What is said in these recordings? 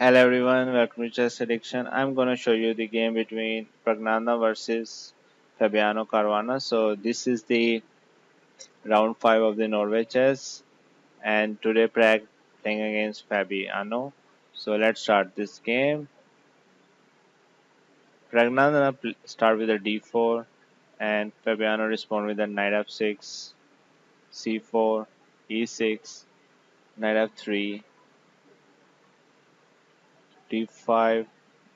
Hello everyone, welcome to Chess Addiction. I'm gonna show you the game between Praggnanandhaa versus Fabiano Caruana. So this is the round 5 of the Norway chess, and today Prag playing against Fabiano. So let's start this game. Praggnanandhaa start with a d4 and Fabiano respond with a knight f6, c4, e6, knight f3, d5,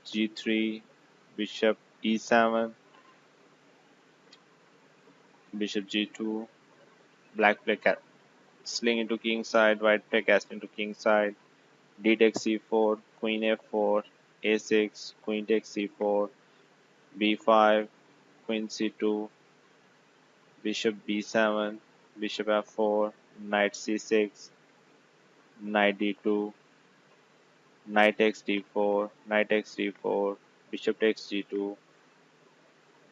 g3, bishop e7, bishop g2, black play castling into king side, white play castling to king side, d takes c4, queen f4, a6, queen takes c4, b5, queen c2, bishop b7, bishop f4, knight c6, knight d2, knight takes d4, knight takes d4, bishop takes g2,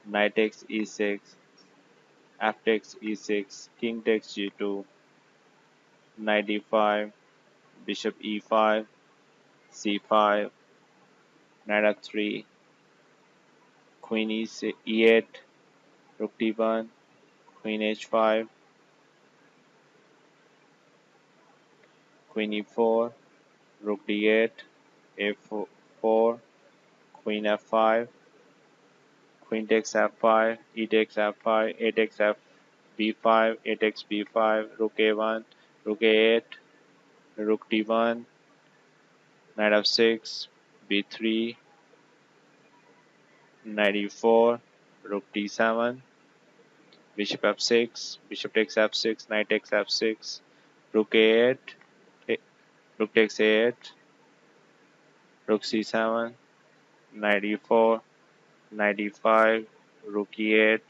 knight takes e6, f takes e6, king takes g2, knight d5, bishop e5, c5, knight f3, queen e8, rook d1, queen h5, queen e4, rook d8, a4, queen f5, queen takes f5, e takes f5, a takes b5, a takes b5, rook a1, rook a8, rook d1, knight f6, b3, knight e4, rook d7, bishop f6, bishop takes f6, knight takes f6, rook a8, rook takes a8, rook c7, knight e4, knight e5, rook e8,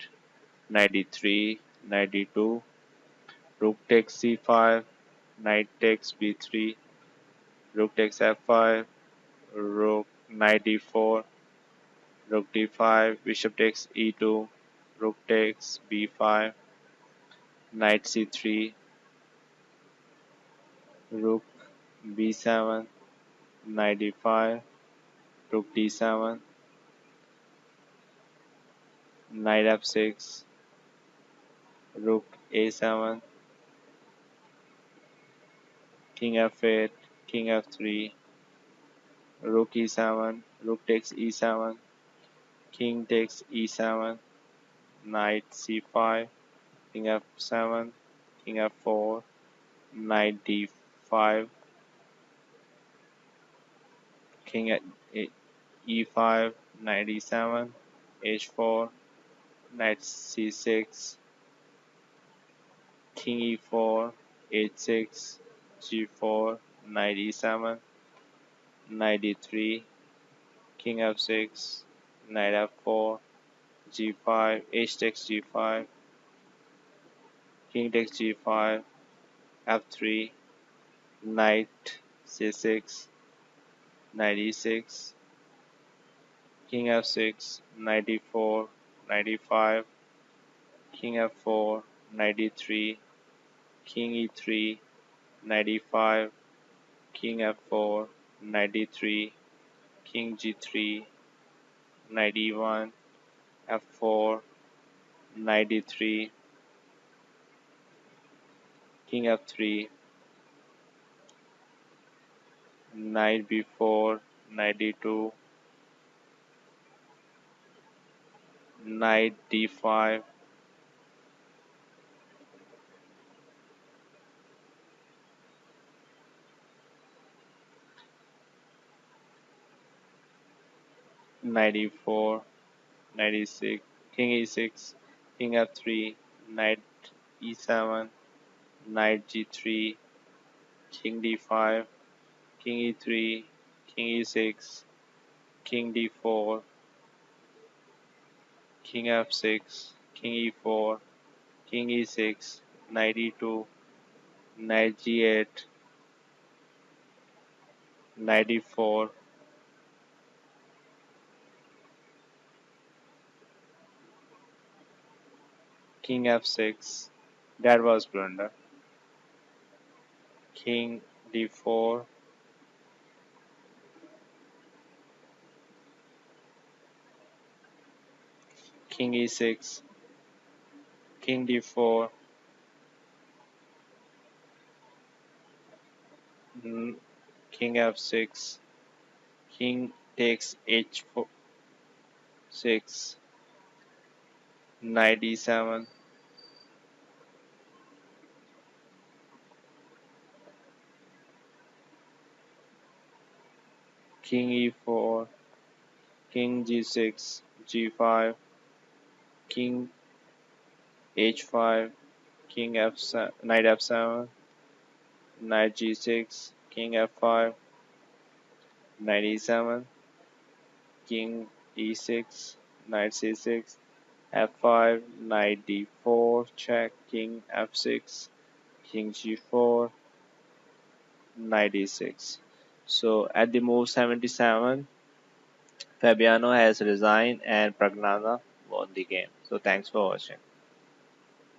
knight e3, knight e2, rook takes c5, knight takes b3, rook takes f5, rook knight e4, rook d5, bishop takes e2, rook takes b5, knight c3, rook b7, knight e5, rook d7, knight f6, rook a7, king f8, king f3, rook e7, rook takes e7, king takes e7, knight c5, king f7, king f4, knight d5, king at e5, knight e7, h4, knight c6, king e4, h6, g4, knight e7, knight d3, king f6, knight f4, g5, h takes g5, king takes g5, f3, knight c6, knight e6, king f6, knight e4, knight e5, king f4, knight e3, king e3, knight e5, king f4, knight e3, king g3, knight e1, f4, knight d3, king f3, knight b4, knight d2, knight d5, knight e4, knight e6, king e6, king f3, knight e7, knight g3, king d5, king e3, king e6, king d4, king f6, king e4, king e6, knight e2, knight g8, knight e4, king f6. That was blunder. King d4, king e6, king d4, mm, king f6, king takes h4, 6, knight e7, king e4, king g6, g5, king h5, king f7, knight f7, knight g6, king f5, knight e7, king e6, knight c6, f5, knight d4, check, king f6, king g4, knight e6. So at the move 77, Fabiano has resigned and Praggnanandhaa won the game. So thanks for watching.